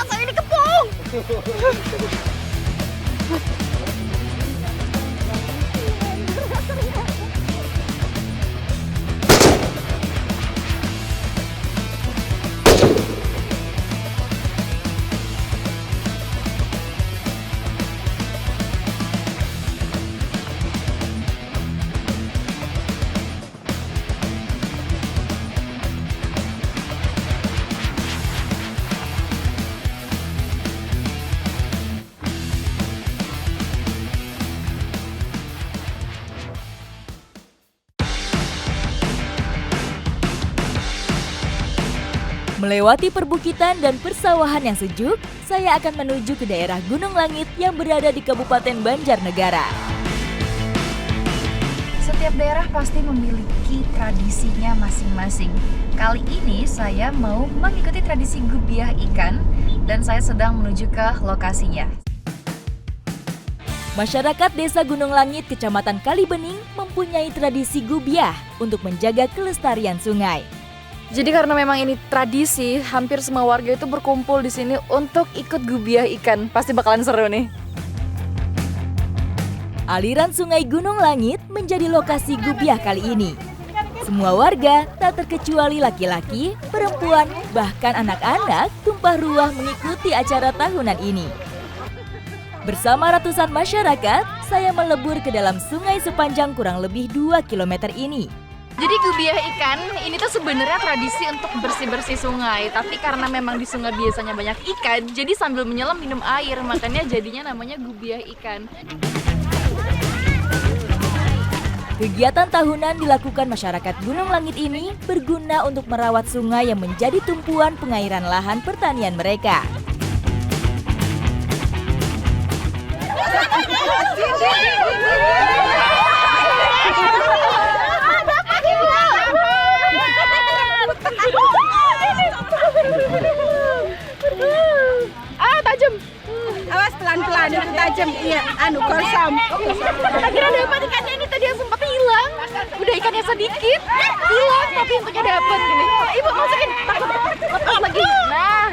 saya dikepung. Melewati perbukitan dan persawahan yang sejuk, saya akan menuju ke daerah Gunung Langit yang berada di Kabupaten Banjarnegara. Setiap daerah pasti memiliki tradisinya masing-masing. Kali ini saya mau mengikuti tradisi gubiah ikan dan saya sedang menuju ke lokasinya. Masyarakat Desa Gunung Langit, Kecamatan Kalibening mempunyai tradisi gubiah untuk menjaga kelestarian sungai. Jadi karena memang ini tradisi, hampir semua warga itu berkumpul di sini untuk ikut gubiah ikan. Pasti bakalan seru nih. Aliran Sungai Gunung Langit menjadi lokasi gubiah kali ini. Semua warga, tak terkecuali laki-laki, perempuan, bahkan anak-anak tumpah ruah mengikuti acara tahunan ini. Bersama ratusan masyarakat, saya melebur ke dalam sungai sepanjang kurang lebih 2 km ini. Jadi gubiah ikan ini tuh sebenarnya tradisi untuk bersih-bersih sungai. Tapi karena memang di sungai biasanya banyak ikan, jadi sambil menyelam minum air, makanya jadinya namanya gubiah ikan. Kegiatan tahunan dilakukan masyarakat Gunung Langit ini berguna untuk merawat sungai yang menjadi tumpuan pengairan lahan pertanian mereka. Tajam. Awas pelan-pelan, itu tajam. Iya, kosong. Kira dapat ikannya ini tadi yang sempat hilang. Udah ikannya sedikit, hilang tapi untuknya dapat gini. Ibu masukin, lepas lagi. Nah.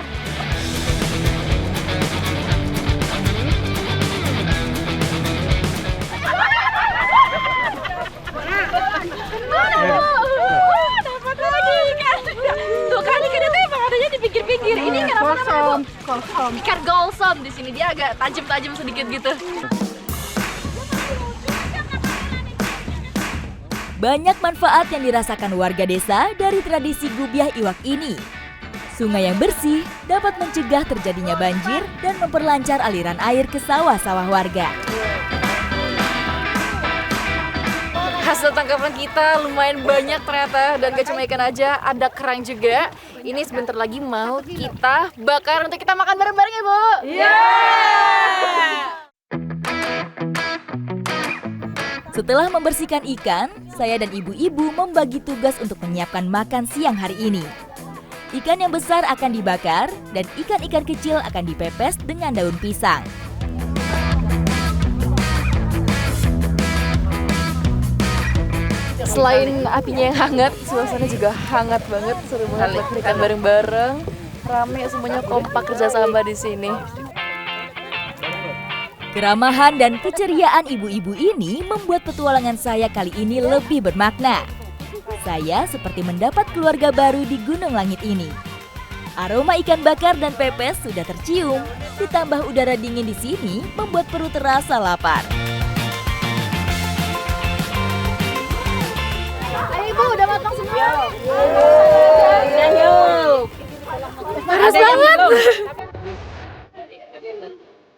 Dapat lagi ikan. Tuh kan ikannya tuh emang adanya di pinggir-pinggir. Ini ikan apa namanya, Bu? Kosong. Ikan golsom di sini, dia agak tajam-tajam sedikit gitu. Banyak manfaat yang dirasakan warga desa dari tradisi gubiah iwak ini. Sungai yang bersih dapat mencegah terjadinya banjir dan memperlancar aliran air ke sawah-sawah warga. Hasil tangkapan kita lumayan banyak ternyata, dan gak cuma ikan aja, ada kerang juga. Ini sebentar lagi mau kita bakar untuk kita makan bareng-bareng ya, Bu? Setelah membersihkan ikan, saya dan ibu-ibu membagi tugas untuk menyiapkan makan siang hari ini. Ikan yang besar akan dibakar dan ikan-ikan kecil akan dipepes dengan daun pisang. Selain apinya yang hangat, suasana juga hangat banget, seru banget makan bareng-bareng. Rame, semuanya kompak kerjasama di sini. Keramahan dan keceriaan ibu-ibu ini membuat petualangan saya kali ini lebih bermakna. Saya seperti mendapat keluarga baru di Gunung Langit ini. Aroma ikan bakar dan pepes sudah tercium, ditambah udara dingin di sini membuat perut terasa lapar. Ayo Ibu, udah matang semua? Ayo. Panas banget!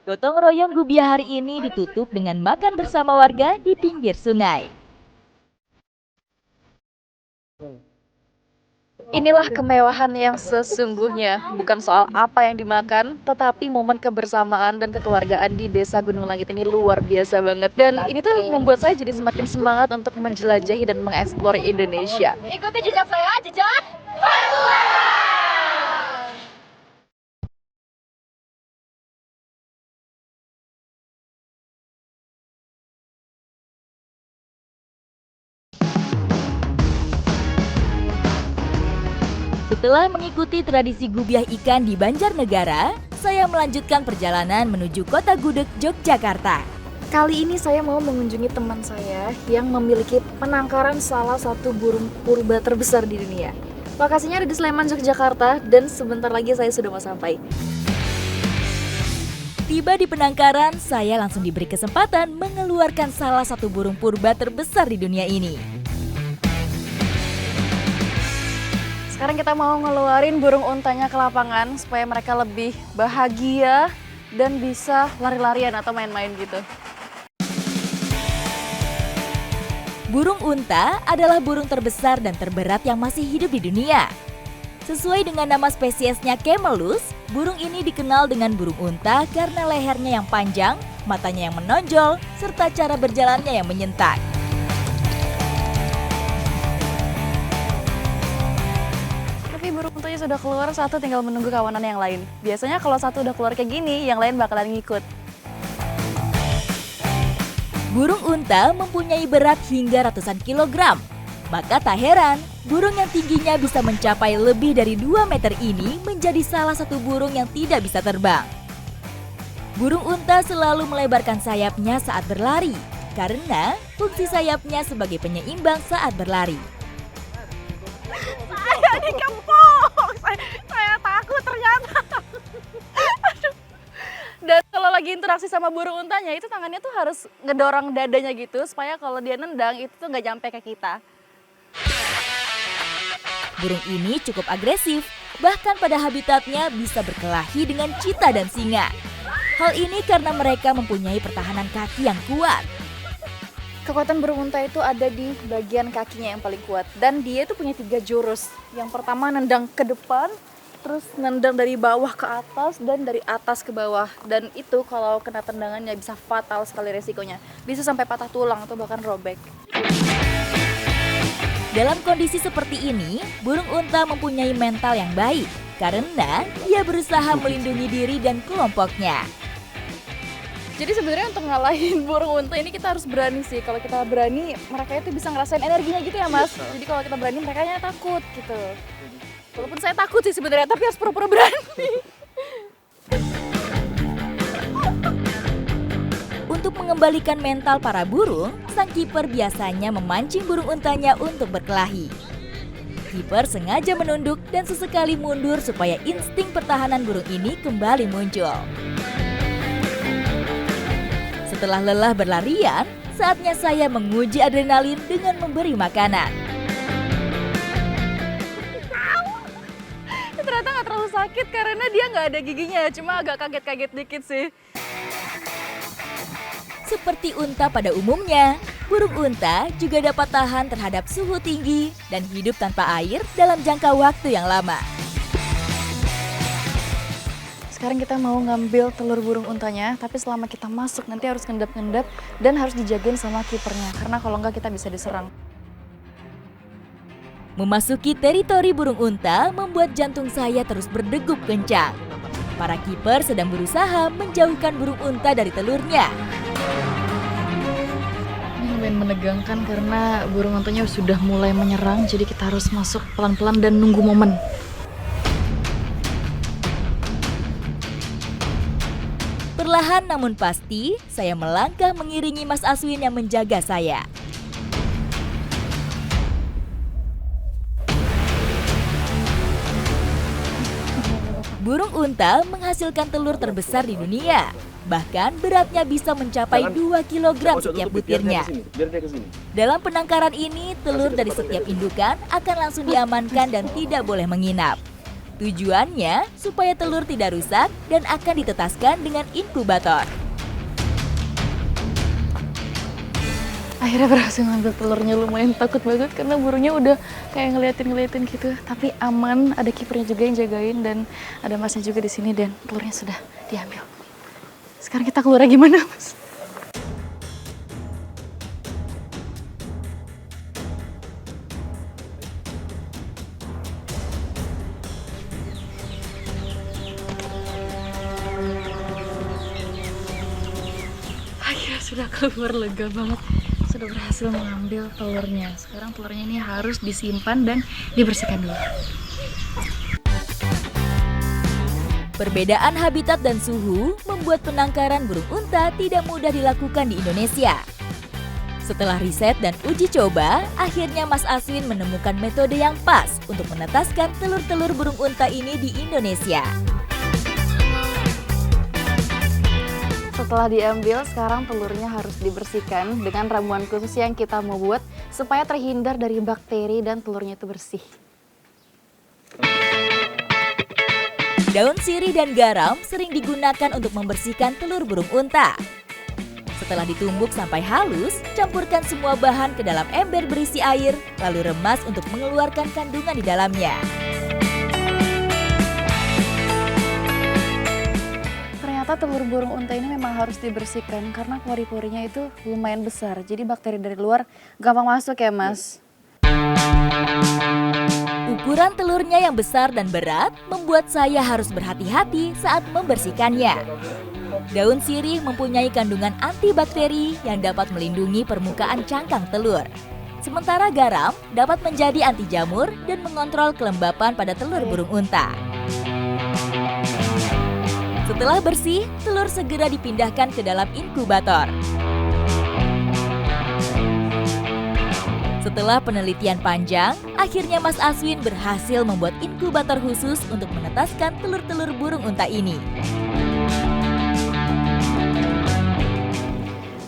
Gotong royong gubiah hari ini ditutup dengan makan bersama warga di pinggir sungai. Inilah kemewahan yang sesungguhnya, bukan soal apa yang dimakan, tetapi momen kebersamaan dan kekeluargaan di Desa Gunung Langit ini luar biasa banget. Dan ini tuh membuat saya jadi semakin semangat untuk menjelajahi dan mengeksplor Indonesia. Ikuti jejak saya, jejak Setelah mengikuti tradisi gubiah ikan di Banjarnegara, saya melanjutkan perjalanan menuju Kota Gudeg, Yogyakarta. Kali ini saya mau mengunjungi teman saya yang memiliki penangkaran salah satu burung purba terbesar di dunia. Lokasinya ada di Sleman, Yogyakarta, dan sebentar lagi saya sudah mau sampai. Tiba di penangkaran, saya langsung diberi kesempatan mengeluarkan salah satu burung purba terbesar di dunia ini. Sekarang kita mau ngeluarin burung untanya ke lapangan supaya mereka lebih bahagia dan bisa lari-larian atau main-main gitu. Burung unta adalah burung terbesar dan terberat yang masih hidup di dunia. Sesuai dengan nama spesiesnya Camelus, burung ini dikenal dengan burung unta karena lehernya yang panjang, matanya yang menonjol, serta cara berjalannya yang menyentak. Tapi burung untanya sudah keluar, satu tinggal menunggu kawanan yang lain. Biasanya kalau satu udah keluar kayak gini, yang lain bakalan ngikut. Burung unta mempunyai berat hingga ratusan kilogram. Maka tak heran, burung yang tingginya bisa mencapai lebih dari 2 meter ini menjadi salah satu burung yang tidak bisa terbang. Burung unta selalu melebarkan sayapnya saat berlari, karena fungsi sayapnya sebagai penyeimbang saat berlari. Saya dikempok. Saya takut ternyata. Dan kalau lagi interaksi sama burung untanya, itu tangannya tuh harus ngedorong dadanya gitu, supaya kalau dia nendang itu tuh nggak nyampe ke kita. Burung ini cukup agresif, bahkan pada habitatnya bisa berkelahi dengan cheetah dan singa. Hal ini karena mereka mempunyai pertahanan kaki yang kuat. Kekuatan burung unta itu ada di bagian kakinya yang paling kuat. Dan dia tuh punya 3 jurus. Yang pertama nendang ke depan, terus nendang dari bawah ke atas, dan dari atas ke bawah. Dan itu kalau kena tendangannya bisa fatal sekali resikonya. Bisa sampai patah tulang atau bahkan robek. Dalam kondisi seperti ini, burung unta mempunyai mental yang baik karena ia berusaha melindungi diri dan kelompoknya. Jadi sebenarnya untuk ngalahin burung unta ini kita harus berani sih. Kalau kita berani, mereka itu bisa ngerasain energinya gitu ya, Mas. Jadi kalau kita berani, mereka takut gitu. Walaupun saya takut sih sebenarnya, tapi harus pura-pura berani. Untuk mengembalikan mental para burung, sang kiper biasanya memancing burung untanya untuk berkelahi. Kiper sengaja menunduk dan sesekali mundur supaya insting pertahanan burung ini kembali muncul. Setelah lelah berlarian, saatnya saya menguji adrenalin dengan memberi makanan. Ternyata nggak terlalu sakit karena dia nggak ada giginya, cuma agak kaget-kaget dikit sih. Seperti unta pada umumnya, burung unta juga dapat tahan terhadap suhu tinggi dan hidup tanpa air dalam jangka waktu yang lama. Sekarang kita mau ngambil telur burung untanya, tapi selama kita masuk nanti harus ngendap-ngendap dan harus dijagain sama kipernya, karena kalau nggak kita bisa diserang. Memasuki teritori burung unta membuat jantung saya terus berdegup kencang. Para kiper sedang berusaha menjauhkan burung unta dari telurnya. Ini lumayan menegangkan karena burung untanya sudah mulai menyerang, jadi kita harus masuk pelan-pelan dan nunggu momen. Perlahan namun pasti, saya melangkah mengiringi Mas Aswin yang menjaga saya. Burung unta menghasilkan telur terbesar di dunia. Bahkan beratnya bisa mencapai 2 kg setiap butirnya. Dalam penangkaran ini, telur dari setiap indukan akan langsung diamankan dan tidak boleh menginap. Tujuannya supaya telur tidak rusak dan akan ditetaskan dengan inkubator. Akhirnya berhasil ngambil telurnya, lumayan takut banget karena burungnya udah kayak ngeliatin gitu. Tapi aman, ada kipernya juga yang jagain dan ada masnya juga di sini dan telurnya sudah diambil. Sekarang kita keluar gimana, Mas? Akhirnya sudah keluar, lega banget. Sudah berhasil mengambil telurnya. Sekarang telurnya ini harus disimpan dan dibersihkan dulu. Perbedaan habitat dan suhu membuat penangkaran burung unta tidak mudah dilakukan di Indonesia. Setelah riset dan uji coba, akhirnya Mas Aswin menemukan metode yang pas untuk menetaskan telur-telur burung unta ini di Indonesia. Setelah diambil, sekarang telurnya harus dibersihkan dengan ramuan khusus yang kita mau buat supaya terhindar dari bakteri dan telurnya itu bersih. Daun sirih dan garam sering digunakan untuk membersihkan telur burung unta. Setelah ditumbuk sampai halus, campurkan semua bahan ke dalam ember berisi air, lalu remas untuk mengeluarkan kandungan di dalamnya. Ternyata telur burung unta ini memang harus dibersihkan karena pori-porinya itu lumayan besar. Jadi bakteri dari luar gampang masuk ya, Mas. Ukuran telurnya yang besar dan berat membuat saya harus berhati-hati saat membersihkannya. Daun sirih mempunyai kandungan antibakteri yang dapat melindungi permukaan cangkang telur. Sementara garam dapat menjadi anti jamur dan mengontrol kelembapan pada telur burung unta. Setelah bersih, telur segera dipindahkan ke dalam inkubator. Setelah penelitian panjang, akhirnya Mas Aswin berhasil membuat inkubator khusus untuk menetaskan telur-telur burung unta ini.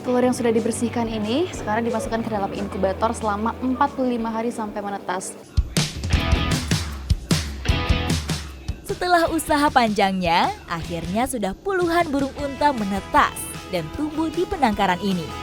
Telur yang sudah dibersihkan ini sekarang dimasukkan ke dalam inkubator selama 45 hari sampai menetas. Setelah usaha panjangnya, akhirnya sudah puluhan burung unta menetas dan tumbuh di penangkaran ini.